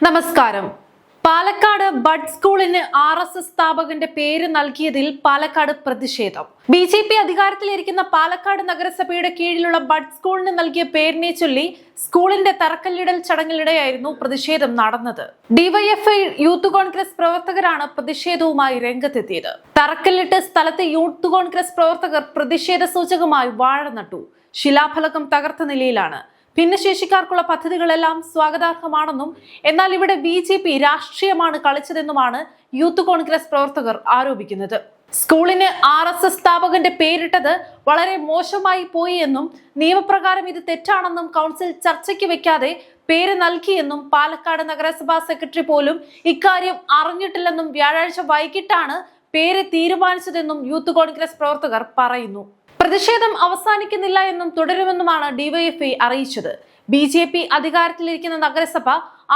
നമസ്കാരം. പാലക്കാട് ബഡ് സ്കൂളിന് RSS സ്ഥാപകന്റെ പേര് നൽകിയതിൽ പാലക്കാട് പ്രതിഷേധം. BJP അധികാരത്തിലിരിക്കുന്ന പാലക്കാട് നഗരസഭയുടെ കീഴിലുള്ള ബഡ് സ്കൂളിന് നൽകിയ പേരിനെ ചൊല്ലി സ്കൂളിന്റെ തറക്കല്ലിടൽ ചടങ്ങിനിടെയായിരുന്നു പ്രതിഷേധം നടന്നത്. DYFI യൂത്ത് കോൺഗ്രസ് പ്രവർത്തകരാണ് പ്രതിഷേധവുമായി രംഗത്തെത്തിയത്. തറക്കല്ലിട്ട് സ്ഥലത്ത് യൂത്ത് കോൺഗ്രസ് പ്രവർത്തകർ പ്രതിഷേധ സൂചകമായി വാഴ നട്ടു. ശിലാഫലകം തകർത്ത നിലയിലാണ്. ഭിന്നശേഷിക്കാർക്കുള്ള പദ്ധതികളെല്ലാം സ്വാഗതാർഹമാണെന്നും എന്നാൽ ഇവിടെ BJP രാഷ്ട്രീയമാണ് കളിച്ചതെന്നുമാണ് യൂത്ത് കോൺഗ്രസ് പ്രവർത്തകർ ആരോപിക്കുന്നത്. സ്കൂളിന് RSS സ്ഥാപകന്റെ പേരിട്ടത് വളരെ മോശമായി പോയി എന്നും നിയമപ്രകാരം ഇത് തെറ്റാണെന്നും കൗൺസിൽ ചർച്ചയ്ക്ക് വെക്കാതെ പേര് നൽകിയെന്നും പാലക്കാട് നഗരസഭാ സെക്രട്ടറി പോലും ഇക്കാര്യം അറിഞ്ഞിട്ടില്ലെന്നും വ്യാഴാഴ്ച വൈകിട്ടാണ് പേര് തീരുമാനിച്ചതെന്നും യൂത്ത് കോൺഗ്രസ് പ്രവർത്തകർ പറയുന്നു. പ്രതിഷേധം അവസാനിക്കുന്നില്ല എന്നും തുടരുമെന്നുമാണ് DYFI അറിയിച്ചത്. BJP അധികാരത്തിലിരിക്കുന്ന നഗരസഭ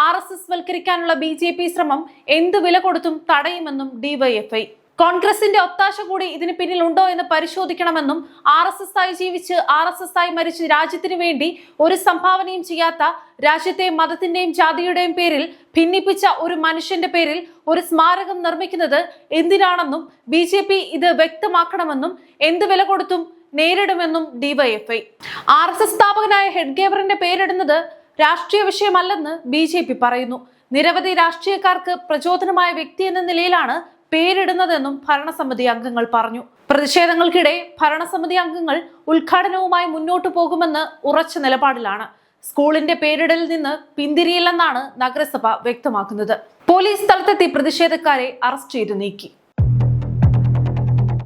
RSS വൽക്കരിക്കാനുള്ള BJP ശ്രമം എന്ത് വില കൊടുത്തും തടയുമെന്നും DYFI. കോൺഗ്രസിന്റെ ഒത്താശ കൂടി ഇതിന് പിന്നിലുണ്ടോ എന്ന് പരിശോധിക്കണമെന്നും RSS ആയി ജീവിച്ച് RSS ആയി മരിച്ച് രാജ്യത്തിനു വേണ്ടി ഒരു സംഭാവനയും ചെയ്യാത്ത, രാജ്യത്തെ മതത്തിന്റെയും ജാതിയുടെയും പേരിൽ ഭിന്നിപ്പിച്ച ഒരു മനുഷ്യന്റെ പേരിൽ ഒരു സ്മാരകം നിർമ്മിക്കുന്നത് എന്തിനാണെന്നും BJP ഇത് വ്യക്തമാക്കണമെന്നും എന്ത് വില കൊടുത്തും നേരിടുമെന്നും DYFI. RSS സ്ഥാപകനായ ഹെഡ്ഗേവറിന്റെ പേരിടുന്നത് രാഷ്ട്രീയ വിഷയമല്ലെന്ന് BJP പറയുന്നു. നിരവധി രാഷ്ട്രീയക്കാർക്ക് പ്രചോദനമായ വ്യക്തി എന്ന നിലയിലാണ് പേരിടുന്നതെന്നും ഭരണസമിതി അംഗങ്ങൾ പറഞ്ഞു. പ്രതിഷേധങ്ങൾക്കിടെ ഭരണസമിതി അംഗങ്ങൾ ഉദ്ഘാടനവുമായി മുന്നോട്ടു പോകുമെന്ന് ഉറച്ച നിലപാടിലാണ്. സ്കൂളിന്റെ പേരിടലിൽ നിന്ന് പിന്തിരിയില്ലെന്നാണ് നഗരസഭ വ്യക്തമാക്കുന്നത്. പോലീസ് സ്ഥലത്തെത്തി പ്രതിഷേധക്കാരെ അറസ്റ്റ് ചെയ്തു നീക്കി.